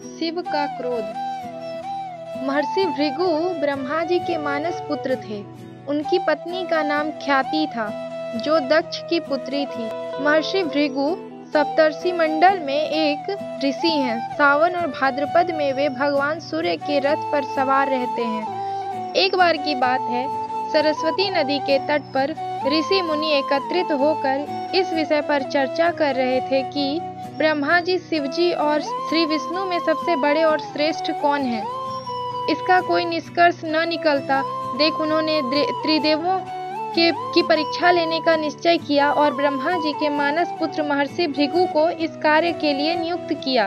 शिव का क्रोध। महर्षि भृगु ब्रह्मा जी के मानस पुत्र थे। उनकी पत्नी का नाम ख्याति था, जो दक्ष की पुत्री थी। महर्षि भृगु सप्तर्षि मंडल में एक ऋषि हैं। सावन और भाद्रपद में वे भगवान सूर्य के रथ पर सवार रहते हैं। एक बार की बात है, सरस्वती नदी के तट पर ऋषि मुनि एकत्रित होकर इस विषय पर चर्चा कर रहे थे कि ब्रह्मा जी, शिव जी और श्री विष्णु में सबसे बड़े और श्रेष्ठ कौन है। इसका कोई निष्कर्ष न निकलता देख उन्होंने त्रिदेवों की परीक्षा लेने का निश्चय किया और ब्रह्मा जी के मानस पुत्र महर्षि भृगु को इस कार्य के लिए नियुक्त किया।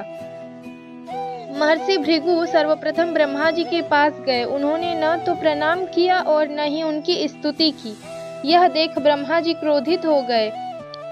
महर्षि भृगु सर्वप्रथम ब्रह्मा जी के पास गए। उन्होंने न तो प्रणाम किया और न ही उनकी स्तुति की। यह देख ब्रह्मा जी क्रोधित हो गए।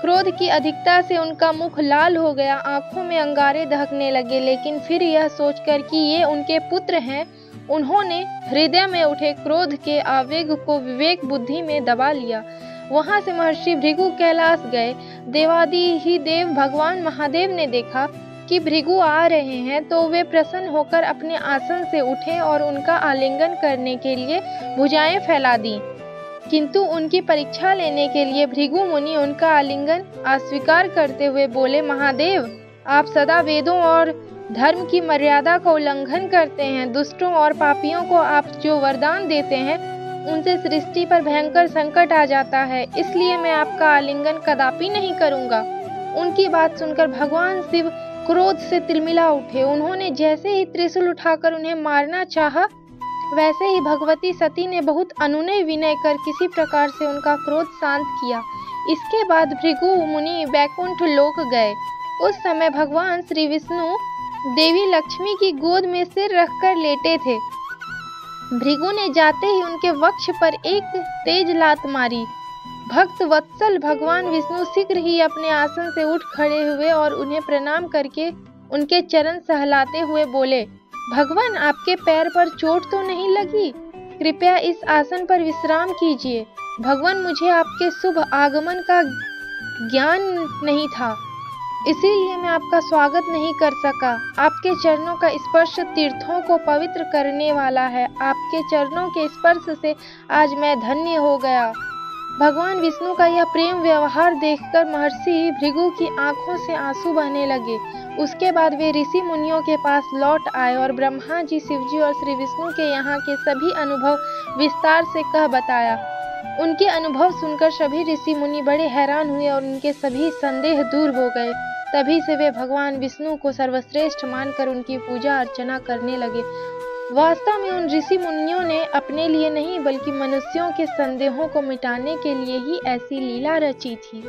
क्रोध की अधिकता से उनका मुख लाल हो गया, आंखों में अंगारे दहकने लगे। लेकिन फिर यह सोचकर कि ये उनके पुत्र हैं, उन्होंने हृदय में उठे क्रोध के आवेग को विवेक बुद्धि में दबा लिया। वहां से महर्षि भृगु कैलाश गए। देवादि ही देव भगवान महादेव ने देखा कि भृगु आ रहे हैं, तो वे प्रसन्न होकर अपने आसन से उठे और उनका आलिंगन करने के लिए भुजाएं फैला दी। किंतु उनकी परीक्षा लेने के लिए भृगु मुनि उनका आलिंगन अस्वीकार करते हुए बोले, महादेव, आप सदा वेदों और धर्म की मर्यादा का उल्लंघन करते हैं। दुष्टों और पापियों को आप जो वरदान देते हैं, उनसे सृष्टि पर भयंकर संकट आ जाता है, इसलिए मैं आपका आलिंगन कदापि नहीं करूंगा। उनकी बात सुनकर भगवान शिव क्रोध से तिलमिला उठे। उन्होंने जैसे ही त्रिशूल उठाकर उन्हें मारना चाहा, वैसे ही भगवती सती ने बहुत अनुनय विनय कर किसी प्रकार से उनका क्रोध शांत किया। इसके बाद भृगु मुनि वैकुंठ लोक गए। उस समय भगवान श्री विष्णु देवी लक्ष्मी की गोद में सिर रखकर लेटे थे। भृगु ने जाते ही उनके वक्ष पर एक तेज लात मारी। भक्त वत्सल भगवान विष्णु शीघ्र ही अपने आसन से उठ खड़े हुए और उन्हें प्रणाम करके उनके चरण सहलाते हुए बोले, भगवान, आपके पैर पर चोट तो नहीं लगी? कृपया इस आसन पर विश्राम कीजिए। भगवान, मुझे आपके शुभ आगमन का ज्ञान नहीं था, इसीलिए मैं आपका स्वागत नहीं कर सका। आपके चरणों का स्पर्श तीर्थों को पवित्र करने वाला है। आपके चरणों के स्पर्श से आज मैं धन्य हो गया। भगवान विष्णु का यह प्रेम व्यवहार देखकर महर्षि भृगु की आंखों से आंसू बहने लगे। उसके बाद वे ऋषि मुनियों के पास लौट आए और ब्रह्मा जी, शिव जी और श्री विष्णु के यहाँ के सभी अनुभव विस्तार से कह बताया। उनके अनुभव सुनकर सभी ऋषि मुनि बड़े हैरान हुए और उनके सभी संदेह दूर हो गए। तभी से वे भगवान विष्णु को सर्वश्रेष्ठ मानकर उनकी पूजा अर्चना करने लगे। वास्तव में उन ऋषि मुनियों ने अपने लिए नहीं, बल्कि मनुष्यों के संदेहों को मिटाने के लिए ही ऐसी लीला रची थी।